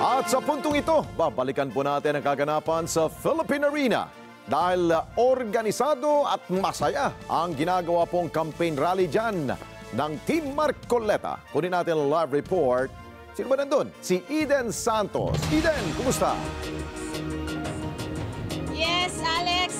At sa puntong ito, babalikan po natin ang kaganapan sa Philippine Arena. Dahil organisado at masaya ang ginagawa pong campaign rally dyan ng Team Marcoleta. Kunin natin ang live report. Sino ba nandun? Si Eden Santos. Eden, kumusta? Yes, Alex.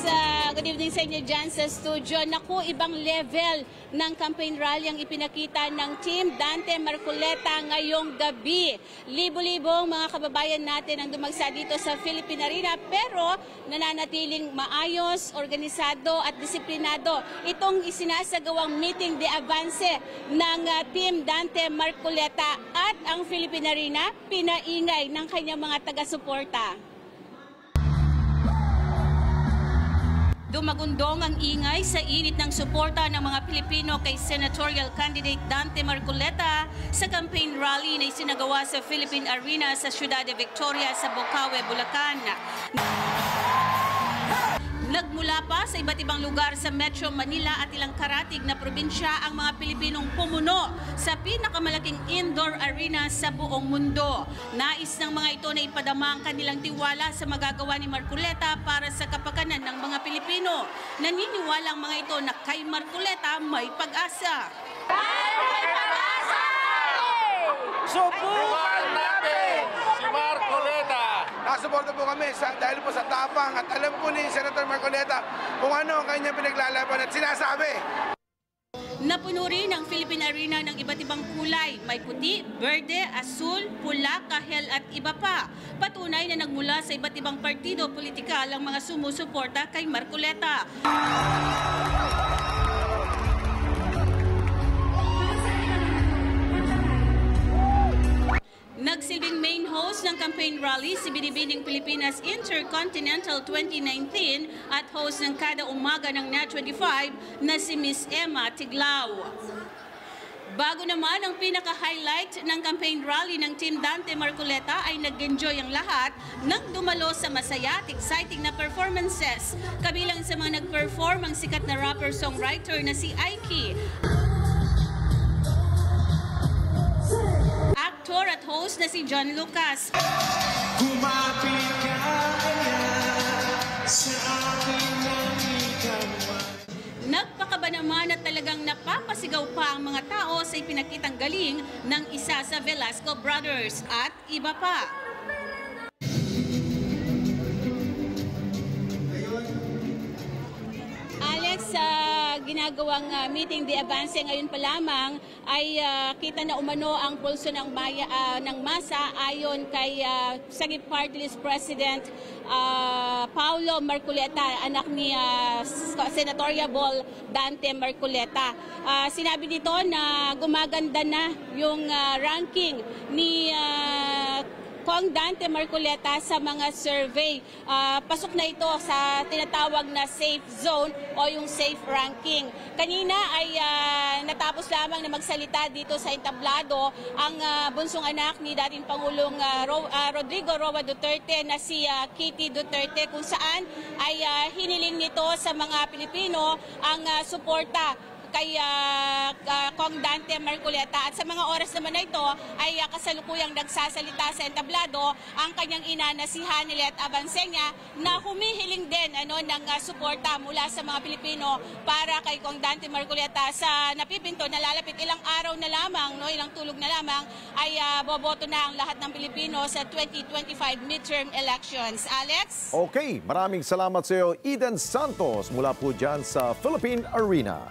Good evening sa inyo dyan sa studio. Naku, ibang level ng campaign rally ang ipinakita ng Team Dante Marcoleta ngayong gabi. Libo-libong mga kababayan natin ang dumagsa dito sa Philippine Arena pero nananatiling maayos, organisado at disiplinado. Itong isinasagawang meeting de avance ng Team Dante Marcoleta at ang Philippine Arena pinaingay ng kanyang mga taga-suporta. Dumagundong ang ingay sa init ng suporta ng mga Pilipino kay senatorial candidate Dante Marcoleta sa campaign rally na isinagawa sa Philippine Arena sa Ciudad de Victoria sa Bocaue, Bulacan. Nagmula pa sa iba't ibang lugar sa Metro Manila at ilang karatig na probinsya ang mga Pilipinong pumuno sa pinakamalaking indoor arena sa buong mundo. Nais ng mga ito na ipadama ang kanilang tiwala sa magagawa ni Marcoleta para sa kapakanan ng mga Pilipino. Naniniwala ang mga ito na kay Marcoleta may pag-asa. May pag-asa! Subukan natin si Marcoleta! Nakasuporta po kami dahil po sa tapang at alam po ni Senator Marcoleta kung ano ang kanyang pinaglalaban at sinasabi. Napuno rin ang Philippine Arena ng iba't ibang kulay. May puti, berde, asul, pula, kahel at iba pa. Patunay na nagmula sa iba't ibang partido politikal ang mga sumusuporta kay Marcoleta. Nagsilbing main host ng campaign rally si Binibining Pilipinas Intercontinental 2019 at host ng kada umaga ng NET25 na si Miss Emma Tiglao. Bago naman ang pinaka-highlight ng campaign rally ng Team Dante Marcoleta ay nag-enjoy ang lahat nang dumalo sa masaya at exciting na performances. Kabilang sa mga nag-perform ang sikat na rapper-songwriter na si Aiki. Actor at host na si John Lucas. Kumapit ka kaya sa aking nangikaman. Nagpakaba naman at talagang napapasigaw pa ang mga tao sa ipinakitang galing ng isa sa Velasco Brothers at iba pa. Alex, sa ginagawang meeting de avance ngayon pa lamang ay kita na umano ang pulso ng masa ayon kay Sagip Party List President Paulo Marcoleta, anak ni Senatorial Dante Marcoleta. Sinabi dito na gumaganda na yung ranking ni Kong Dante Marcoleta sa mga survey. Pasok na ito sa tinatawag na safe zone o yung safe ranking. Kanina ay natapos lamang na magsalita dito sa entablado ang bunsong anak ni dating Pangulong Rodrigo Roa Duterte na si Kitty Duterte, kung saan ay hiniling nito sa mga Pilipino ang suporta kay Kong Dante Marcoleta. At sa mga oras naman na ito ay kasalukuyang nagsasalita sa entablado ang kanyang ina na si Hanilet Abansenya na humihiling din ng suporta mula sa mga Pilipino para kay Kong Dante Marcoleta sa napipinto na lalapit ilang araw na lamang, ilang tulog na lamang ay boboto na ang lahat ng Pilipino sa 2025 midterm elections. Alex? Okay, maraming salamat sa iyo, Eden Santos, mula po dyan sa Philippine Arena.